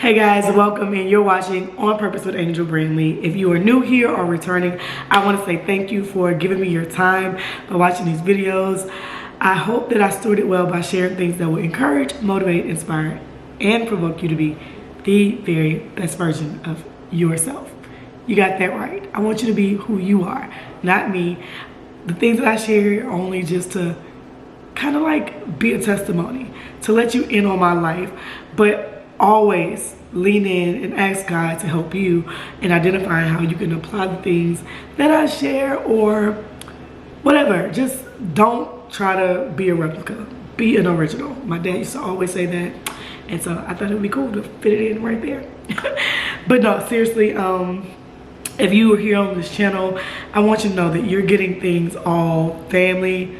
Hey guys, welcome and you're watching On Purpose with Angel Brandley. If you are new here or returning, I want to say thank you for giving me your time by watching these videos. I hope that I stored it well by sharing things that will encourage, motivate, inspire, and provoke you to be the very best version of yourself. You got that right. I want you to be who you are, not me. The things that I share are only just to kind of like be a testimony, to let you in on my life, but always lean in and ask God to help you in identifying how you can apply the things that I share or whatever. Just don't try to be a replica, be an original. My dad used to always say that, and so I thought it would be cool to fit it in right there. But no, seriously, if you are here on this channel, I want you to know that you're getting things all family,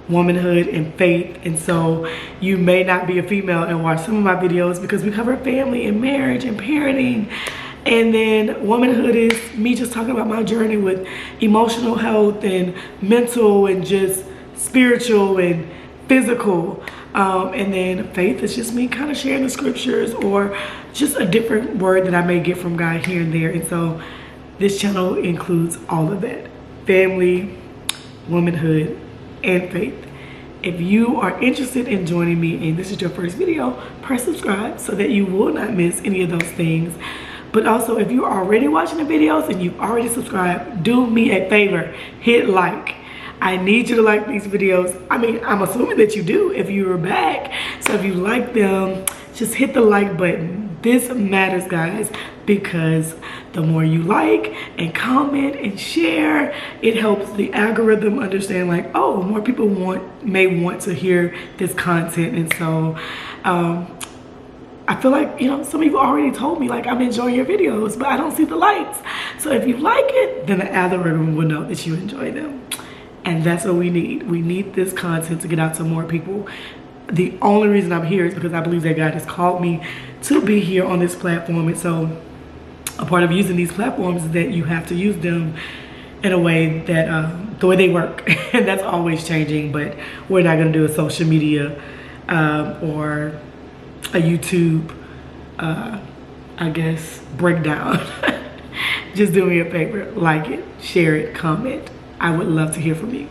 womanhood, and faith. And so you may not be a female and watch some of my videos because we cover family and marriage and parenting, and then womanhood is me just talking about my journey with emotional health and mental and just spiritual and physical, and then faith is just me kind of sharing the scriptures or just a different word that I may get from God here and there. And so this channel includes all of that: family, womanhood, and faith. If you are interested in joining me and this is your first video, press subscribe so that you will not miss any of those things. But also, if you're already watching the videos and you've already subscribed, do me a favor, hit like. I need you to like these videos. I mean, I'm assuming that you do if you are back. So if you like them, just hit the like button. This matters, guys, because the more you like and comment and share, it helps the algorithm understand, like, oh, more people may want to hear this content. And so I feel like, you know, some of you already told me, like, I'm enjoying your videos, but I don't see the likes. So if you like it, then the algorithm will know that you enjoy them. And that's what we need. We need this content to get out to more people. The only reason I'm here is because I believe that God has called me to be here on this platform. And so a part of using these platforms is that you have to use them in a way that, the way they work. And that's always changing, but we're not gonna do a social media or a YouTube, I guess, breakdown. Just do me a favor, like it, share it, comment. I would love to hear from you.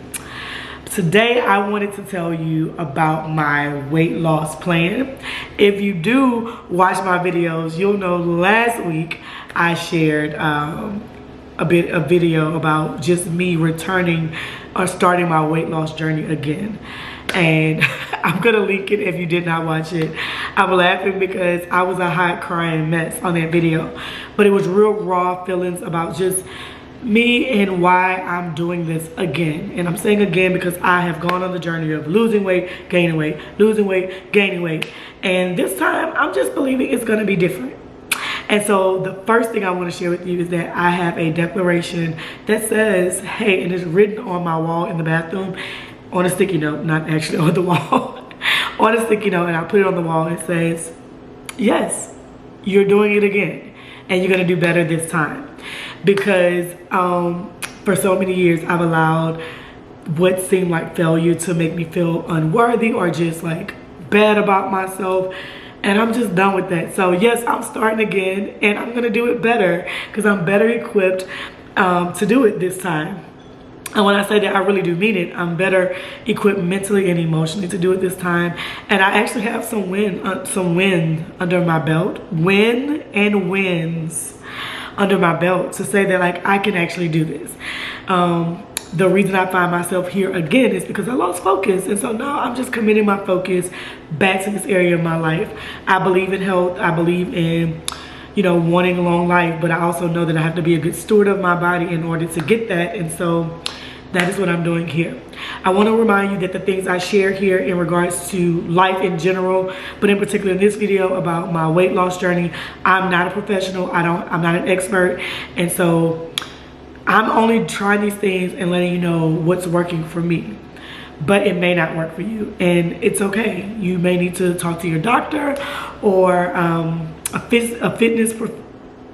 Today, I wanted to tell you about my weight loss plan. If you do watch my videos, you'll know last week I shared a video about just me returning or starting my weight loss journey again. And I'm gonna link it if you did not watch it. I'm laughing because I was a hot crying mess on that video, but it was real raw feelings about just me and why I'm doing this again. And I'm saying again because I have gone on the journey of losing weight, gaining weight, losing weight, gaining weight. And this time I'm just believing it's gonna be different. And so the first thing I want to share with you is that I have a declaration that says, hey, and it's written on my wall in the bathroom on a sticky note, not actually on the wall, on a sticky note, and I put it on the wall. It says, yes, you're doing it again, and you're gonna do better this time. Because for so many years I've allowed what seemed like failure to make me feel unworthy or just like bad about myself, and I'm just done with that. So yes, I'm starting again, and I'm gonna do it better because I'm better equipped to do it this time. And when I say that, I really do mean it. I'm better equipped mentally and emotionally to do it this time. And I actually have some wind under my belt, wins under my belt to say that, like, I can actually do this. The reason I find myself here again is because I lost focus. And so now I'm just committing my focus back to this area of my life. I believe in health. I believe in, you know, wanting a long life, but I also know that I have to be a good steward of my body in order to get that. And so that is what I'm doing here. I want to remind you that the things I share here in regards to life in general, but in particular in this video about my weight loss journey, I'm not a professional. I'm not an expert. And so I'm only trying these things and letting you know what's working for me. But it may not work for you, and it's okay. You may need to talk to your doctor or a fitness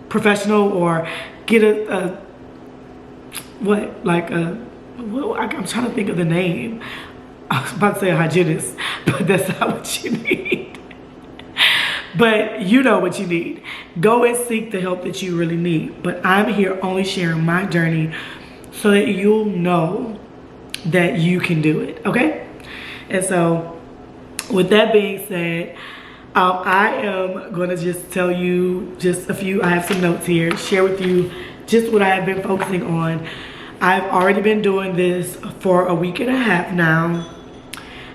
professional, or get I'm trying to think of the name. I was about to say a hygienist, but that's not what you need. But you know what you need. Go and seek the help that you really need. But I'm here only sharing my journey so that you'll know that you can do it, okay? And so with that being said, I am going to just tell you just a few, I have some notes here, share with you just what I have been focusing on. I've already been doing this for a week and a half now,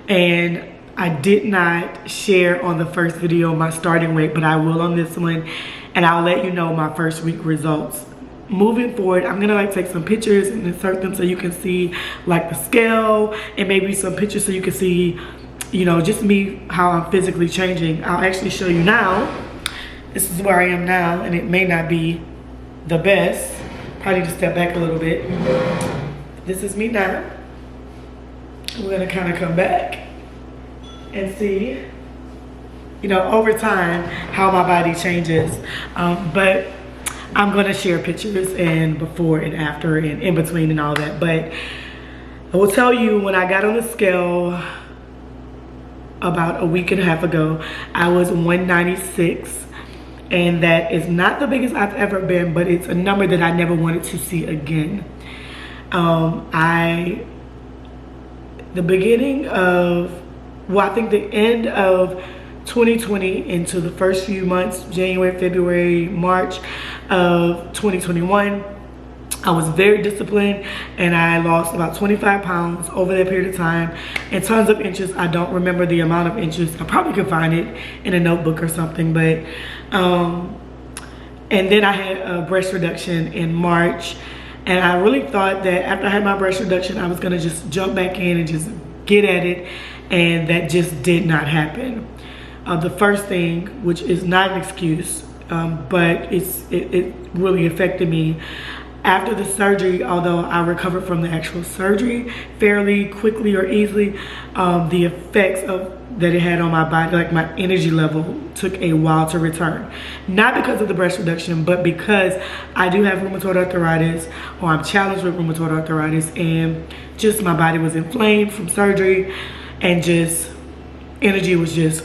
and I did not share on the first video my starting weight, but I will on this one, and I'll let you know my first week results. Moving forward, I'm gonna like take some pictures and insert them so you can see like the scale, and maybe some pictures so you can see, you know, just me, how I'm physically changing. I'll actually show you now. This is where I am now, and it may not be the best. Probably need to step back a little bit. This is me now. We're gonna kind of come back and see, you know, over time how my body changes. But I'm gonna share pictures and before and after and in between and all that. But I will tell you, when I got on the scale about a week and a half ago, I was 196. And that is not the biggest I've ever been, but it's a number that I never wanted to see again. The beginning of, well, I think the end of 2020 into the first few months, January, February, March of 2021, I was very disciplined, and I lost about 25 pounds over that period of time, and tons of inches. I don't remember the amount of inches. I probably could find it in a notebook or something, but and then I had a breast reduction in March, and I really thought that after I had my breast reduction, I was gonna just jump back in and just get at it, and that just did not happen. The first thing, which is not an excuse, but it really affected me. After the surgery, although I recovered from the actual surgery fairly quickly or easily, the effects that it had on my body, like my energy level, took a while to return. Not because of the breast reduction, but because I do have rheumatoid arthritis, or I'm challenged with rheumatoid arthritis, and just my body was inflamed from surgery, and just energy was just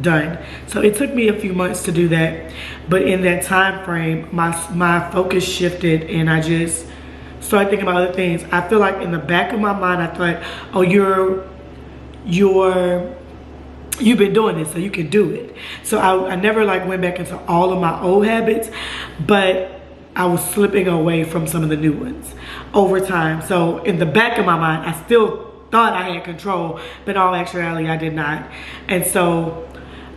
done. So it took me a few months to do that, but in that time frame, my focus shifted, and I just started thinking about other things. I feel like in the back of my mind, I thought, oh, you've been doing this, so you can do it. So I never like went back into all of my old habits, but I was slipping away from some of the new ones over time. So in the back of my mind, I still thought I had control, but in all actuality, I did not. And so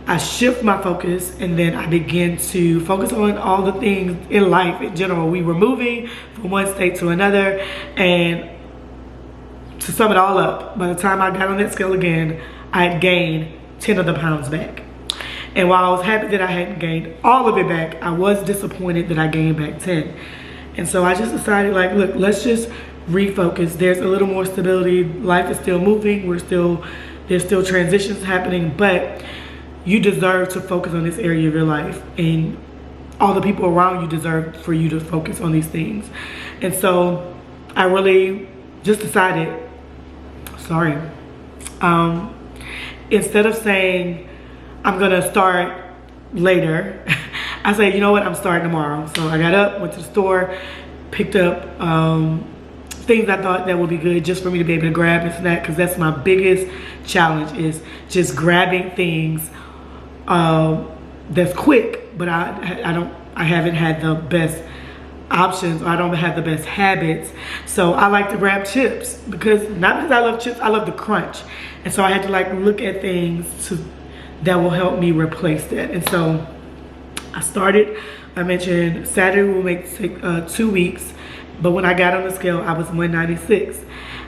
I shift my focus, and then I began to focus on all the things in life in general. We were moving from one state to another, and to sum it all up, by the time I got on that scale again, I had gained 10 of the pounds back. And while I was happy that I hadn't gained all of it back, I was disappointed that I gained back 10. And so I just decided, like, look, let's just refocus. There's a little more stability. Life is still moving. There's still transitions happening, but you deserve to focus on this area of your life, and all the people around you deserve for you to focus on these things. And so I really just decided, instead of saying I'm gonna start later, I said, you know what, I'm starting tomorrow. So I got up, went to the store, picked up things I thought that would be good just for me to be able to grab and snack, because that's my biggest challenge, is just grabbing things that's quick, but I haven't had the best options, or I don't have the best habits. So I like to grab chips, not because I love chips, I love the crunch. And so I had to like look at things that will help me replace that. And so I mentioned Saturday will make 2 weeks, but when I got on the scale, I was 196.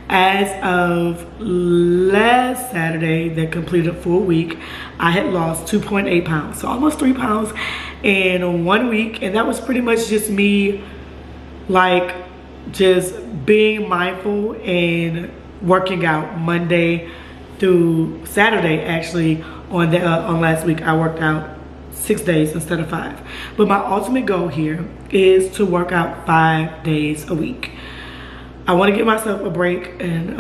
As of last Saturday, that completed a full week, I had lost 2.8 pounds, so almost 3 pounds in 1 week. And that was pretty much just me, like, just being mindful and working out Monday through Saturday. Actually, on last week, I worked out 6 days instead of 5. But my ultimate goal here is to work out 5 days a week. I want to give myself a break and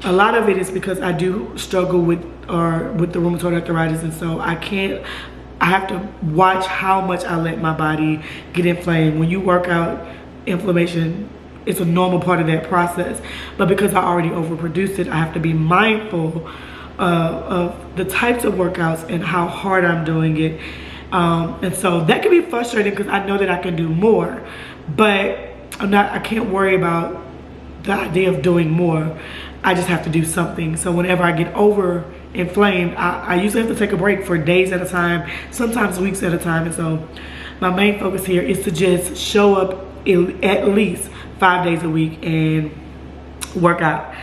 a lot of it is because I do struggle with the rheumatoid arthritis, and so I have to watch how much I let my body get inflamed. When you work out, inflammation, it's a normal part of that process. But because I already overproduced it, I have to be mindful of the types of workouts and how hard I'm doing it. And so that can be frustrating because I know that I can do more, but I can't worry about the idea of doing more. I just have to do something. So whenever I get over inflamed, I usually have to take a break for days at a time, sometimes weeks at a time. And so my main focus here is to just show up at least 5 days a week and work out.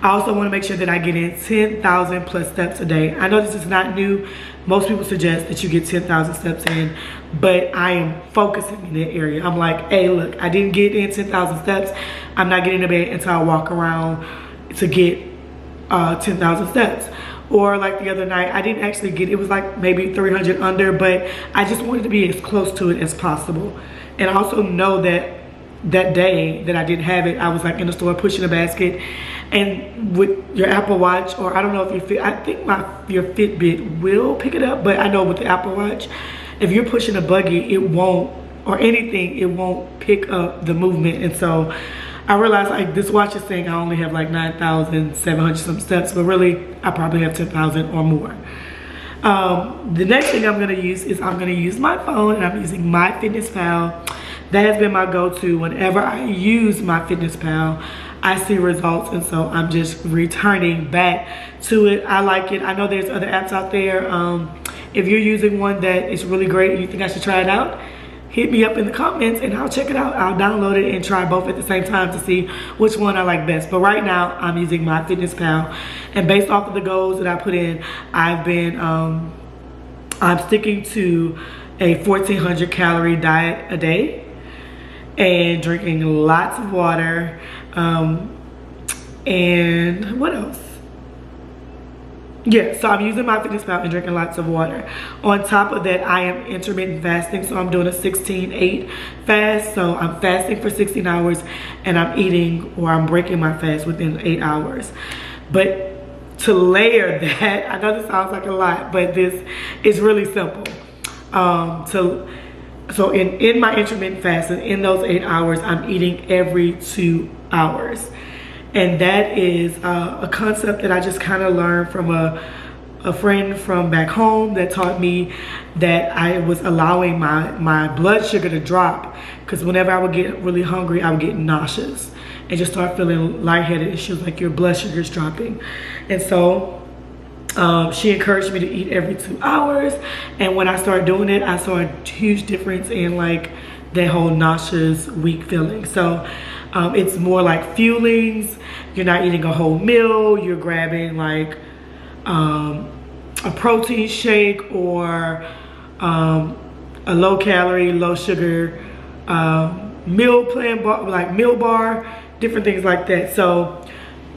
I also want to make sure that I get in 10,000 plus steps a day. I know this is not new. Most people suggest that you get 10,000 steps in, but I am focusing in that area. I'm like, hey, look, I didn't get in 10,000 steps. I'm not getting to bed until I walk around to get 10,000 steps. Or like the other night, I didn't actually get, it was like maybe 300 under, but I just wanted to be as close to it as possible. And I also know that that day that I didn't have it, I was like in the store pushing a basket, and with your Apple Watch, or I don't know if I think your Fitbit will pick it up, but I know with the Apple Watch, if you're pushing a buggy, it won't, or anything, it won't pick up the movement. And so I realized like this watch is saying I only have like 9,700 some steps, but really I probably have 10,000 or more. The next thing I'm gonna use is I'm gonna use my phone, and I'm using MyFitnessPal. That has been my go-to. Whenever I use MyFitnessPal, I see results, and so I'm just returning back to it. I like it. I know there's other apps out there. If you're using one that is really great and you think I should try it out, hit me up in the comments and I'll check it out. I'll download it and try both at the same time to see which one I like best. But right now, I'm using MyFitnessPal, and based off of the goals that I put in, I've been I'm sticking to a 1,400 calorie diet a day and drinking lots of water. And what else? Yeah, so I'm using MyFitnessPal and drinking lots of water. On top of that, I am intermittent fasting, so I'm doing a 16-8 fast. So I'm fasting for 16 hours and I'm eating, or I'm breaking my fast within 8 hours. But to layer that, I know this sounds like a lot, but this is really simple. So in my intermittent fasting, in those 8 hours, I'm eating every 2 hours. And that is a concept that I just kind of learned from a friend from back home that taught me that I was allowing my blood sugar to drop, because whenever I would get really hungry, I would get nauseous and just start feeling lightheaded. And she was like, your blood sugar is dropping. And so she encouraged me to eat every 2 hours. And when I started doing it, I saw a huge difference in like that whole nauseous, weak feeling. So it's more like fuelings. You're not eating a whole meal. You're grabbing like a protein shake or a low calorie, low sugar meal plan bar, like meal bar, different things like that. So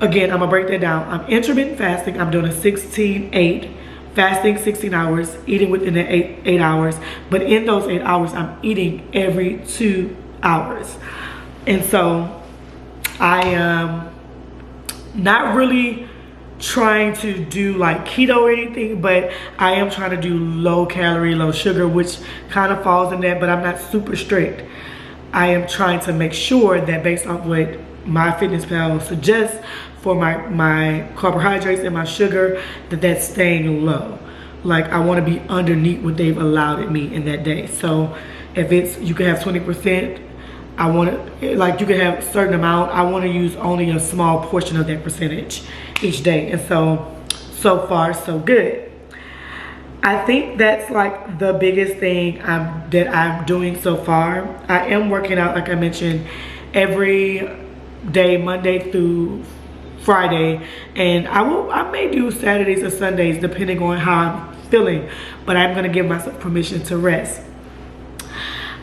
again, I'm gonna break that down. I'm intermittent fasting. I'm doing a 16-8, fasting 16 hours, eating within the 8 hours. But in those 8 hours, I'm eating every 2 hours. And so I am not really trying to do like keto or anything, but I am trying to do low calorie, low sugar, which kind of falls in that, but I'm not super strict. I am trying to make sure that based on what MyFitnessPal suggests for my carbohydrates and my sugar, that's staying low. Like I want to be underneath what they've allowed me in that day. So if it's, you can have 20%, I want to, like you can have a certain amount, I want to use only a small portion of that percentage each day. And so far so good. I think that's like the biggest thing that I'm doing so far. I am working out, like I mentioned, every day, Monday through Friday, and I may do Saturdays or Sundays depending on how I'm feeling, but I'm going to give myself permission to rest.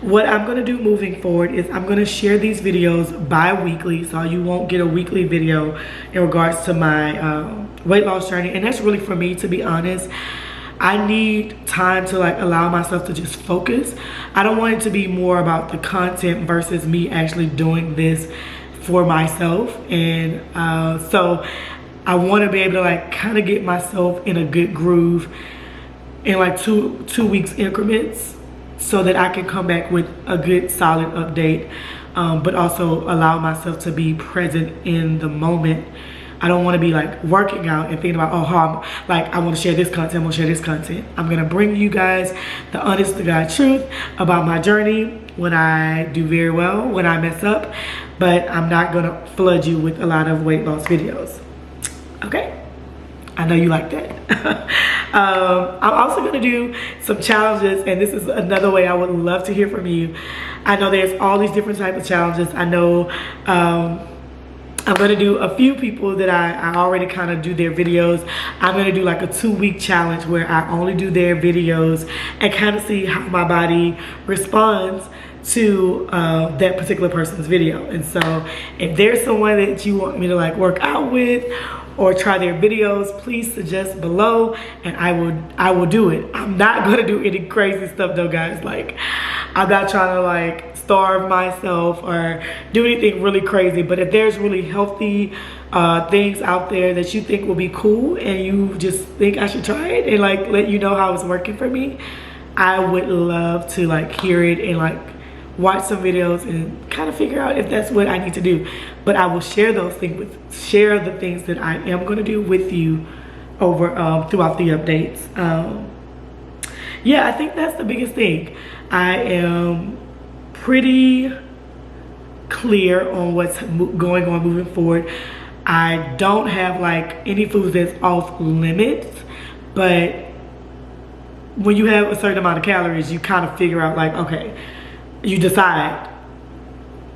What I'm going to do moving forward is I'm going to share these videos bi-weekly, so you won't get a weekly video in regards to my weight loss journey. And that's really for me, to be honest. I need time to like allow myself to just focus. I don't want it to be more about the content versus me actually doing this for myself. And so I want to be able to like kind of get myself in a good groove in like two weeks increments, so that I can come back with a good solid update, but also allow myself to be present in the moment. I don't want to be like working out and thinking about, oh, how I'm like, I want to share this content, I'm gonna share this content. I'm gonna bring you guys the honest to God truth about my journey, when I do very well, when I mess up, but I'm not gonna flood you with a lot of weight loss videos. Okay, I know you like that. I'm also gonna do some challenges, and this is another way I would love to hear from you. I know there's all these different types of challenges. I know I'm gonna do a few people that I already kind of do their videos. I'm gonna do like a 2-week challenge where I only do their videos and kind of see how my body responds to that particular person's video. And so if there's someone that you want me to like work out with or try their videos, please suggest below, and I will do it. I'm not gonna do any crazy stuff though, guys. Like, I'm not trying to like starve myself or do anything really crazy, but if there's really healthy things out there that you think will be cool and you just think I should try it and like let you know how it's working for me, I would love to like hear it and like watch some videos and kind of figure out if that's what I need to do. But I will share those things share the things that I am going to do with you over throughout the updates. Yeah, I think that's the biggest thing. I am pretty clear on what's going on moving forward. I don't have like any foods that's off limits, but when you have a certain amount of calories, you kind of figure out like, okay, you decide,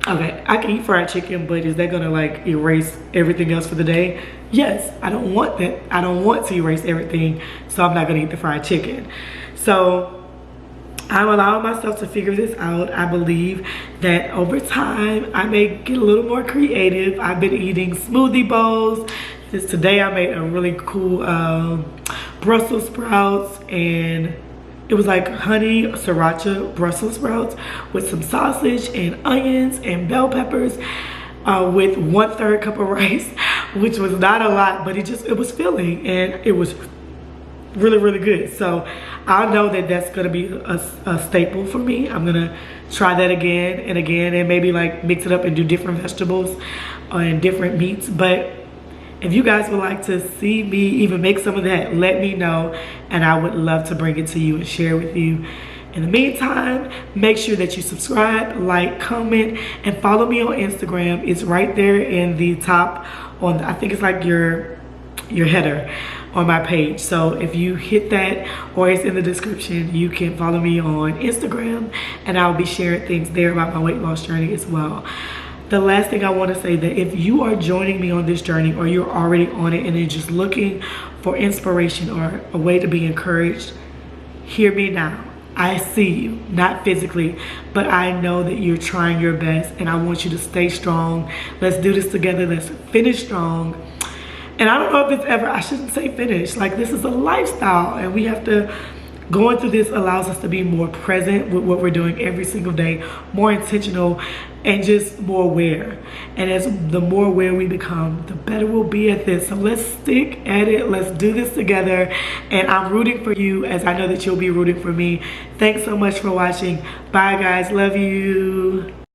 okay, I can eat fried chicken, but is that gonna like erase everything else for the day? Yes, I don't want that. I don't want to erase everything, so I'm not gonna eat the fried chicken. So I'm allowing myself to figure this out. I believe that over time, I may get a little more creative. I've been eating smoothie bowls. Just today, I made a really cool Brussels sprouts, and it was like honey sriracha Brussels sprouts with some sausage and onions and bell peppers with 1/3 cup of rice, which was not a lot, but it was filling and it was really, really good. So I know that that's gonna be a staple for me. I'm gonna try that again and again, and maybe like mix it up and do different vegetables and different meats. But if you guys would like to see me even make some of that, let me know, and I would love to bring it to you and share with you. In the meantime, make sure that you subscribe, like, comment, and follow me on Instagram. It's right there in the top on, I think it's like your header on my page. So if you hit that, or it's in the description, you can follow me on Instagram, and I'll be sharing things there about my weight loss journey as well. The last thing I want to say, that if you are joining me on this journey, or you're already on it and you're just looking for inspiration or a way to be encouraged, hear me now. I see you, not physically, but I know that you're trying your best, and I want you to stay strong. Let's do this together. Let's finish strong. And I don't know if it's ever, I shouldn't say finish. Like, this is a lifestyle, and we have to, going through this allows us to be more present with what we're doing every single day, more intentional, and just more aware. And as the more aware we become, the better we'll be at this. So let's stick at it. Let's do this together. And I'm rooting for you, as I know that you'll be rooting for me. Thanks so much for watching. Bye, guys. Love you.